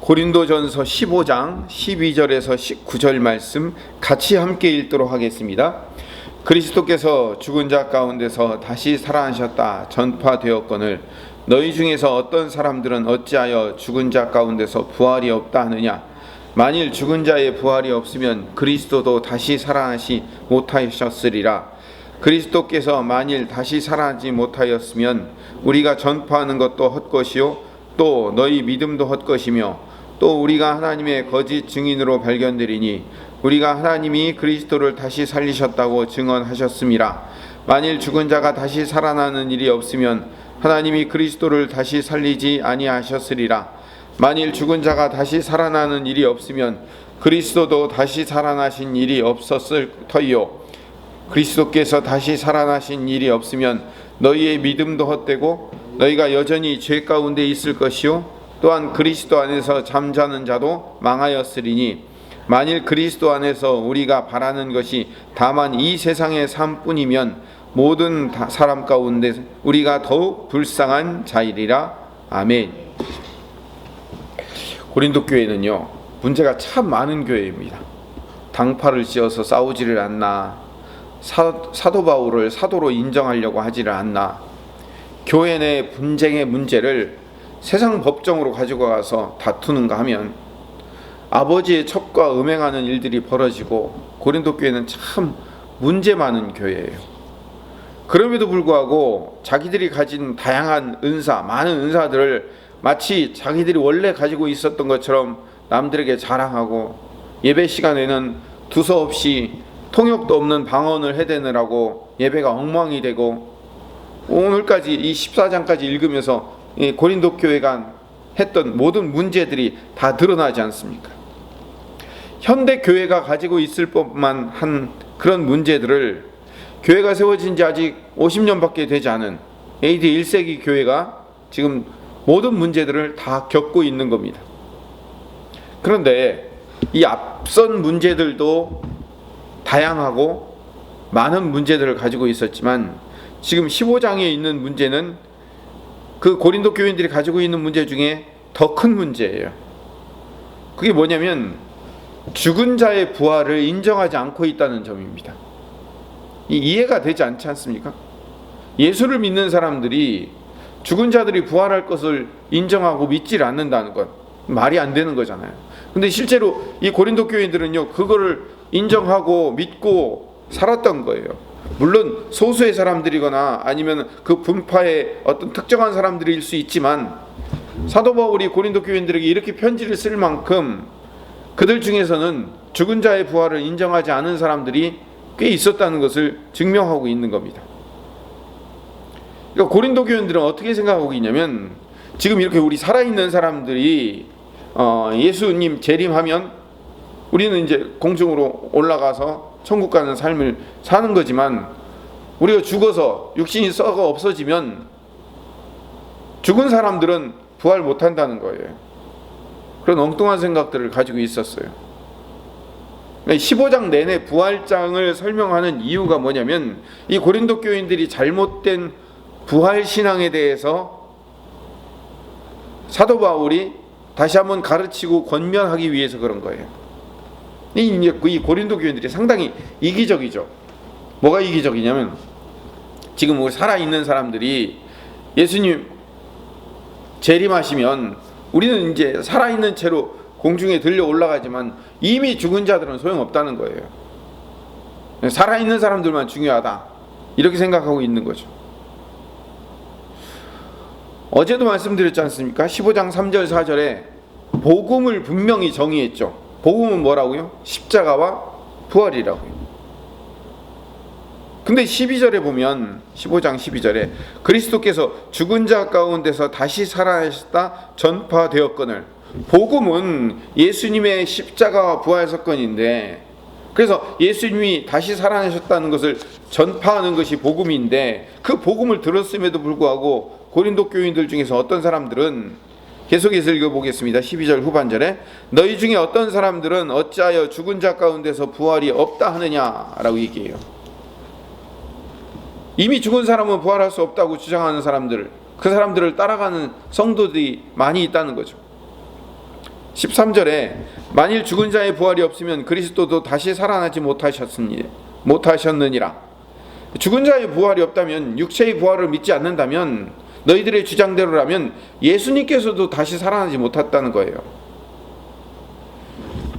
고린도전서 15장 12절에서 19절 말씀 같이 함께 읽도록 하겠습니다. 그리스도께서 죽은 자 가운데서 다시 살아나셨다 전파되었거늘 너희 중에서 어떤 사람들은 어찌하여 죽은 자 가운데서 부활이 없다 하느냐. 만일 죽은 자의 부활이 없으면 그리스도도 다시 살아나시 못하셨으리라. 그리스도께서 만일 다시 살아나지 못하였으면 우리가 전파하는 것도 헛것이요 또 너희 믿음도 헛것이며 또 우리가 하나님의 거짓 증인으로 발견되리니 우리가 하나님이 그리스도를 다시 살리셨다고 증언하셨음이라. 만일 죽은 자가 다시 살아나는 일이 없으면 하나님이 그리스도를 다시 살리지 아니하셨으리라. 만일 죽은 자가 다시 살아나는 일이 없으면 그리스도도 다시 살아나신 일이 없었을 터이요 그리스도께서 다시 살아나신 일이 없으면 너희의 믿음도 헛되고 너희가 여전히 죄 가운데 있을 것이요 또한 그리스도 안에서 잠자는 자도 망하였으리니 만일 그리스도 안에서 우리가 바라는 것이 다만 이 세상의 삶뿐이면 모든 사람 가운데 우리가 더욱 불쌍한 자이리라. 아멘. 고린도 교회는요 문제가 참 많은 교회입니다. 당파를 씌워서 싸우지를 않나, 사도 바울을 사도로 인정하려고 하지를 않나, 교회 내 분쟁의 문제를 세상 법정으로 가지고 가서 다투는가 하면 아버지의 첩과 음행하는 일들이 벌어지고 고린도 교회는 참 문제 많은 교회예요. 그럼에도 불구하고 자기들이 가진 다양한 은사, 많은 은사들을 마치 자기들이 원래 가지고 있었던 것처럼 남들에게 자랑하고 예배 시간에는 두서없이 통역도 없는 방언을 해대느라고 예배가 엉망이 되고 오늘까지 이 14장까지 읽으면서 고린도 교회가 했던 모든 문제들이 다 드러나지 않습니까? 현대 교회가 가지고 있을 법만 한 그런 문제들을 교회가 세워진 지 아직 50년밖에 되지 않은 AD 1세기 교회가 지금 모든 문제들을 다 겪고 있는 겁니다. 그런데 이 앞선 문제들도 다양하고 많은 문제들을 가지고 있었지만 지금 15장에 있는 문제는 그 고린도 교인들이 가지고 있는 문제 중에 더 큰 문제예요. 그게 뭐냐면 죽은 자의 부활을 인정하지 않고 있다는 점입니다. 이해가 되지 않지 않습니까? 예수를 믿는 사람들이 죽은 자들이 부활할 것을 인정하고 믿지를 않는다는 것 말이 안 되는 거잖아요. 근데 실제로 이 고린도 교인들은요 그거를 인정하고 믿고 살았던 거예요. 물론 소수의 사람들이거나 아니면 그 분파의 어떤 특정한 사람들일 수 있지만 사도 바울이 고린도 교인들에게 이렇게 편지를 쓸 만큼 그들 중에서는 죽은 자의 부활을 인정하지 않은 사람들이 꽤 있었다는 것을 증명하고 있는 겁니다. 그러니까 고린도 교인들은 어떻게 생각하고 있냐면 지금 이렇게 우리 살아있는 사람들이 예수님 재림하면 우리는 이제 공중으로 올라가서 천국 가는 삶을 사는 거지만 우리가 죽어서 육신이 썩어 없어지면 죽은 사람들은 부활 못한다는 거예요. 그런 엉뚱한 생각들을 가지고 있었어요. 15장 내내 부활장을 설명하는 이유가 뭐냐면 이 고린도 교인들이 잘못된 부활 신앙에 대해서 사도 바울이 다시 한번 가르치고 권면하기 위해서 그런 거예요. 이 고린도 교인들이 상당히 이기적이죠. 뭐가 이기적이냐면 지금 우리 살아있는 사람들이 예수님 재림하시면 우리는 이제 살아있는 채로 공중에 들려 올라가지만 이미 죽은 자들은 소용없다는 거예요. 살아있는 사람들만 중요하다 이렇게 생각하고 있는 거죠. 어제도 말씀드렸지 않습니까? 15장 3절 4절에 복음을 분명히 정의했죠. 복음은 뭐라고요? 십자가와 부활이라고요. 근데 12절에 보면 15장 12절에 그리스도께서 죽은 자 가운데서 다시 살아나셨다 전파되었거늘 복음은 예수님의 십자가와 부활 사건인데 그래서 예수님이 다시 살아나셨다는 것을 전파하는 것이 복음인데 그 복음을 들었음에도 불구하고 고린도 교인들 중에서 어떤 사람들은 계속해서 읽어보겠습니다. 12절 후반절에 너희 중에 어떤 사람들은 어찌하여 죽은 자 가운데서 부활이 없다 하느냐라고 얘기해요. 이미 죽은 사람은 부활할 수 없다고 주장하는 사람들, 그 사람들을 따라가는 성도들이 많이 있다는 거죠. 13절에 만일 죽은 자의 부활이 없으면 그리스도도 다시 살아나지 못하셨느니라. 죽은 자의 부활이 없다면, 육체의 부활을 믿지 않는다면, 너희들의 주장대로라면 예수님께서도 다시 살아나지 못했다는 거예요.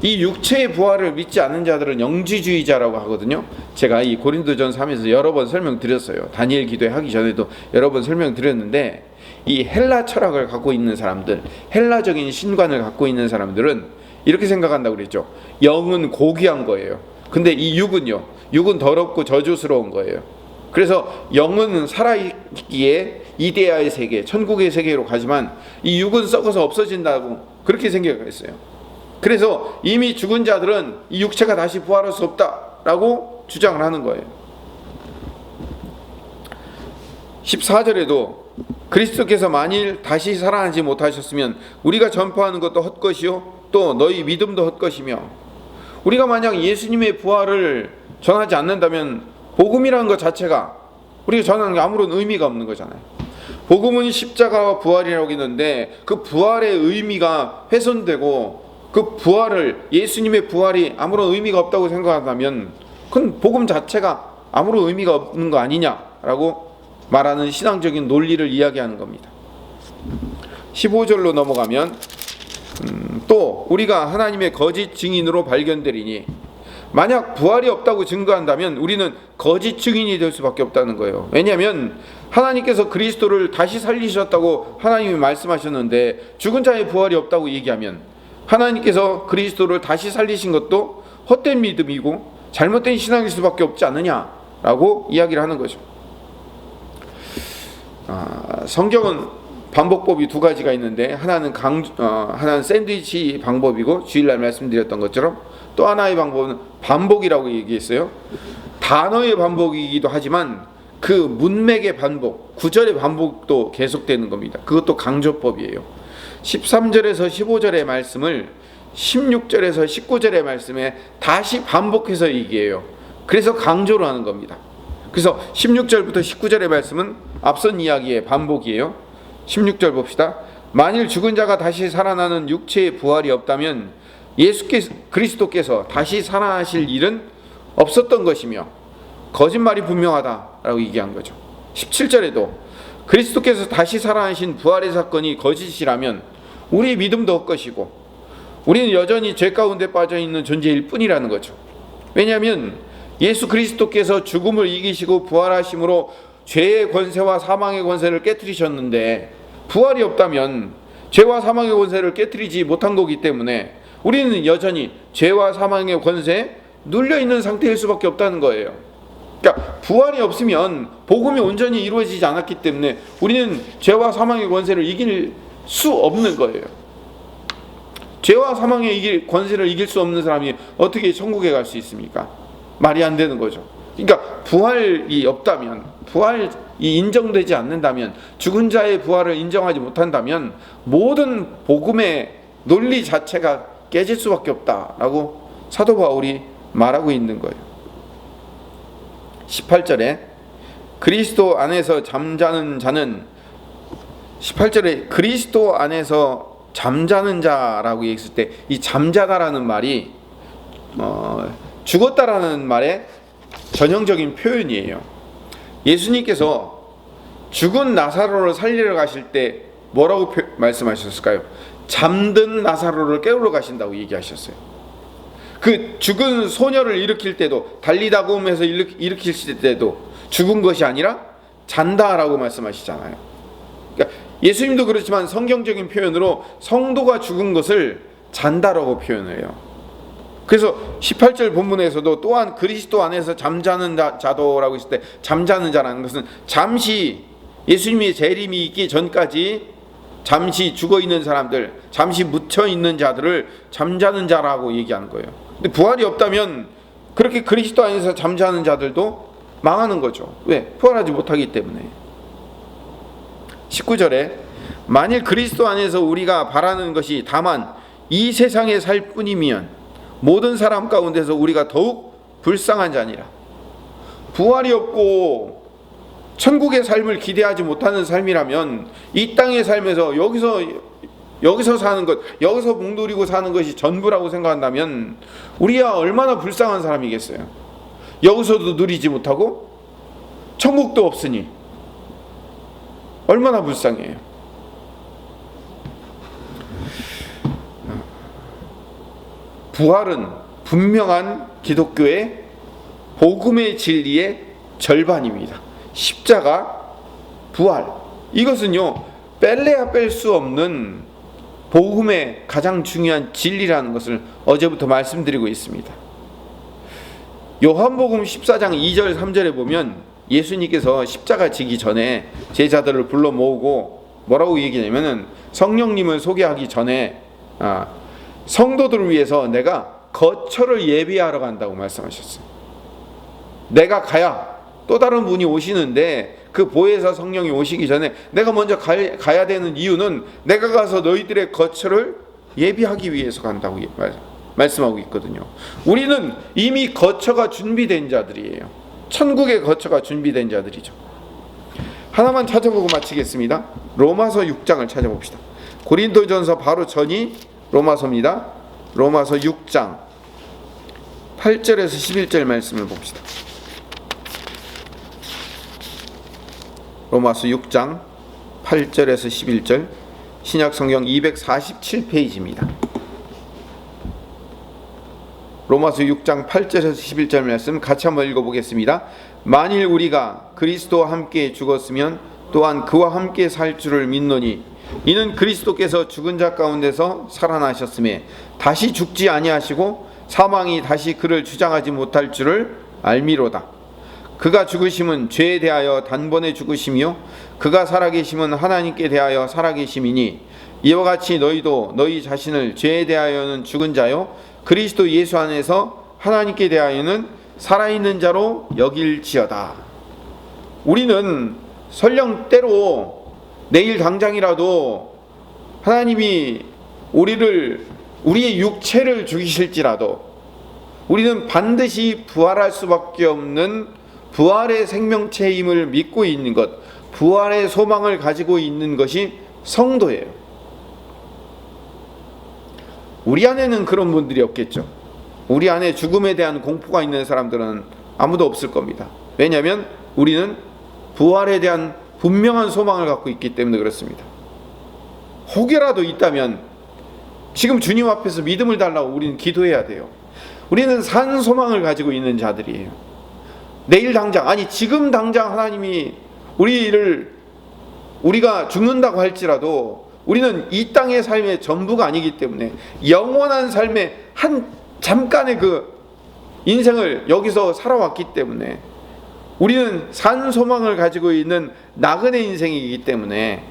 이 육체의 부활을 믿지 않는 자들은 영지주의자라고 하거든요. 제가 이 고린도전 3에서 여러 번 설명드렸어요. 다니엘 기도회 하기 전에도 여러 번 설명드렸는데, 이 헬라 철학을 갖고 있는 사람들, 헬라적인 신관을 갖고 있는 사람들은 이렇게 생각한다고 그랬죠. 영은 고귀한 거예요. 근데 이 육은요, 육은 더럽고 저주스러운 거예요. 그래서 영은 살아있기에 이데아의 세계, 천국의 세계로 가지만 이 육은 썩어서 없어진다고 그렇게 생각했어요. 그래서 이미 죽은 자들은 이 육체가 다시 부활할 수 없다라고 주장을 하는 거예요. 14절에도 그리스도께서 만일 다시 살아나지 못하셨으면 우리가 전파하는 것도 헛것이요 또 너희 믿음도 헛것이며, 우리가 만약 예수님의 부활을 전하지 않는다면 복음이라는 것 자체가 우리가 전하는 게 아무런 의미가 없는 거잖아요. 복음은 십자가와 부활이라고 했는데 그 부활의 의미가 훼손되고, 그 부활을, 예수님의 부활이 아무런 의미가 없다고 생각한다면 그건 복음 자체가 아무런 의미가 없는 거 아니냐라고 말하는 신앙적인 논리를 이야기하는 겁니다. 15절로 넘어가면 또 우리가 하나님의 거짓 증인으로 발견되리니, 만약 부활이 없다고 증거한다면 우리는 거짓 증인이 될 수밖에 없다는 거예요. 왜냐하면 하나님께서 그리스도를 다시 살리셨다고 하나님이 말씀하셨는데 죽은 자의 부활이 없다고 얘기하면 하나님께서 그리스도를 다시 살리신 것도 헛된 믿음이고 잘못된 신앙일 수밖에 없지 않느냐라고 이야기를 하는 거죠. 성경은 반복법이 두 가지가 있는데, 하나는 하나는 샌드위치 방법이고 주일날 말씀드렸던 것처럼, 또 하나의 방법은 반복이라고 얘기했어요. 단어의 반복이기도 하지만 그 문맥의 반복, 구절의 반복도 계속되는 겁니다. 그것도 강조법이에요. 13절에서 15절의 말씀을 16절에서 19절의 말씀에 다시 반복해서 얘기해요. 그래서 강조를 하는 겁니다. 그래서 16절부터 19절의 말씀은 앞선 이야기의 반복이에요. 16절 봅시다. 만일 죽은 자가 다시 살아나는 육체의 부활이 없다면 그리스도께서 다시 살아나실 일은 없었던 것이며 거짓말이 분명하다라고 얘기한 거죠. 17절에도 그리스도께서 다시 살아나신 부활의 사건이 거짓이라면 우리의 믿음도 헛것이고 우리는 여전히 죄 가운데 빠져있는 존재일 뿐이라는 거죠. 왜냐하면 예수 그리스도께서 죽음을 이기시고 부활하심으로 죄의 권세와 사망의 권세를 깨뜨리셨는데, 부활이 없다면 죄와 사망의 권세를 깨뜨리지 못한 거기 때문에 우리는 여전히 죄와 사망의 권세에 눌려있는 상태일 수밖에 없다는 거예요. 그러니까 부활이 없으면 복음이 온전히 이루어지지 않았기 때문에 우리는 죄와 사망의 권세를 이길 수 없는 거예요. 죄와 사망의 권세를 이길 수 없는 사람이 어떻게 천국에 갈 수 있습니까? 말이 안 되는 거죠. 그러니까 부활이 없다면, 부활이 인정되지 않는다면, 죽은 자의 부활을 인정하지 못한다면 모든 복음의 논리 자체가 깨질 수밖에 없다라고 사도 바울이 말하고 있는 거예요. 18절에 그리스도 안에서 잠자는 자는, 18절에 그리스도 안에서 잠자는 자라고 얘기했을 때 이 잠자다라는 말이 죽었다라는 말의 전형적인 표현이에요. 예수님께서 죽은 나사로를 살리러 가실 때 뭐라고 말씀하셨을까요? 잠든 나사로를 깨우러 가신다고 얘기하셨어요. 그 죽은 소녀를 일으킬 때도, 달리다곰에서 일으키실 때도 죽은 것이 아니라 잔다라고 말씀하시잖아요. 그러니까 예수님도 그렇지만 성경적인 표현으로 성도가 죽은 것을 잔다라고 표현해요. 그래서 18절 본문에서도 또한 그리스도 안에서 잠자는 자도라고 했을 때, 잠자는 자라는 것은 잠시 예수님의 재림이 있기 전까지 잠시 죽어있는 사람들, 잠시 묻혀있는 자들을 잠자는 자라고 얘기하는 거예요. 근데 부활이 없다면 그렇게 그리스도 안에서 잠자는 자들도 망하는 거죠. 왜? 부활하지 못하기 때문에. 19절에 만일 그리스도 안에서 우리가 바라는 것이 다만 이 세상에 살 뿐이면 모든 사람 가운데서 우리가 더욱 불쌍한 자니라. 부활이 없고 천국의 삶을 기대하지 못하는 삶이라면 이 땅의 삶에서 여기서 여기서 사는 것, 여기서 묵누리고 사는 것이 전부라고 생각한다면 우리야 얼마나 불쌍한 사람이겠어요. 여기서도 누리지 못하고 천국도 없으니 얼마나 불쌍해요. 부활은 분명한 기독교의 복음의 진리의 절반입니다. 십자가, 부활, 이것은요 뺄래야 뺄 수 없는 복음의 가장 중요한 진리라는 것을 어제부터 말씀드리고 있습니다. 요한복음 14장 2절 3절에 보면 예수님께서 십자가 지기 전에 제자들을 불러 모으고 뭐라고 얘기하냐면은 성령님을 소개하기 전에 성도들을 위해서 내가 거처를 예비하러 간다고 말씀하셨어요. 내가 가야 또 다른 분이 오시는데 그 보혜사 성령이 오시기 전에 내가 먼저 가야 되는 이유는 내가 가서 너희들의 거처를 예비하기 위해서 간다고 말씀하고 있거든요. 우리는 이미 거처가 준비된 자들이에요. 천국의 거처가 준비된 자들이죠. 하나만 찾아보고 마치겠습니다. 로마서 6장을 찾아봅시다. 고린도전서 바로 전이 로마서입니다. 로마서 6장 8절에서 11절 말씀을 봅시다. 로마서 6장 8절에서 11절, 신약성경 247페이지입니다. 로마서 6장 8절에서 11절 말씀 같이 한번 읽어보겠습니다. 만일 우리가 그리스도와 함께 죽었으면 또한 그와 함께 살 줄을 믿노니 이는 그리스도께서 죽은 자 가운데서 살아나셨음에 다시 죽지 아니하시고 사망이 다시 그를 주장하지 못할 줄을 알미로다. 그가 죽으심은 죄에 대하여 단번에 죽으심이요 그가 살아계심은 하나님께 대하여 살아계심이니 이와 같이 너희도 너희 자신을 죄에 대하여는 죽은 자요 그리스도 예수 안에서 하나님께 대하여는 살아있는 자로 여길지어다. 우리는 설령 때로 내일 당장이라도 하나님이 우리의 육체를 죽이실지라도 우리는 반드시 부활할 수밖에 없는 부활의 생명체임을 믿고 있는 것, 부활의 소망을 가지고 있는 것이 성도예요. 우리 안에는 그런 분들이 없겠죠. 우리 안에 죽음에 대한 공포가 있는 사람들은 아무도 없을 겁니다. 왜냐하면 우리는 부활에 대한 분명한 소망을 갖고 있기 때문에 그렇습니다. 혹여라도 있다면 지금 주님 앞에서 믿음을 달라고 우리는 기도해야 돼요. 우리는 산 소망을 가지고 있는 자들이에요. 내일 당장, 아니 지금 당장 하나님이 우리가 죽는다고 할지라도 우리는 이 땅의 삶의 전부가 아니기 때문에 영원한 삶의 한 잠깐의 그 인생을 여기서 살아왔기 때문에 우리는 산 소망을 가지고 있는 나그네 인생이기 때문에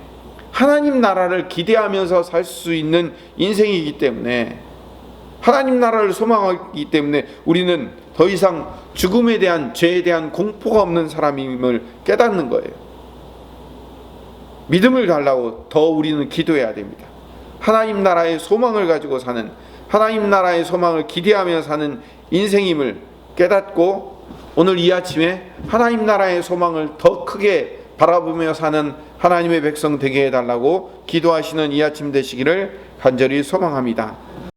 하나님 나라를 기대하면서 살 수 있는 인생이기 때문에 하나님 나라를 소망하기 때문에 우리는 더 이상 죽음에 대한 죄에 대한 공포가 없는 사람임을 깨닫는 거예요. 믿음을 달라고 더 우리는 기도해야 됩니다. 하나님 나라의 소망을 가지고 사는, 하나님 나라의 소망을 기대하며 사는 인생임을 깨닫고 오늘 이 아침에 하나님 나라의 소망을 더 크게 바라보며 사는 하나님의 백성 되게 해달라고 기도하시는 이 아침 되시기를 간절히 소망합니다.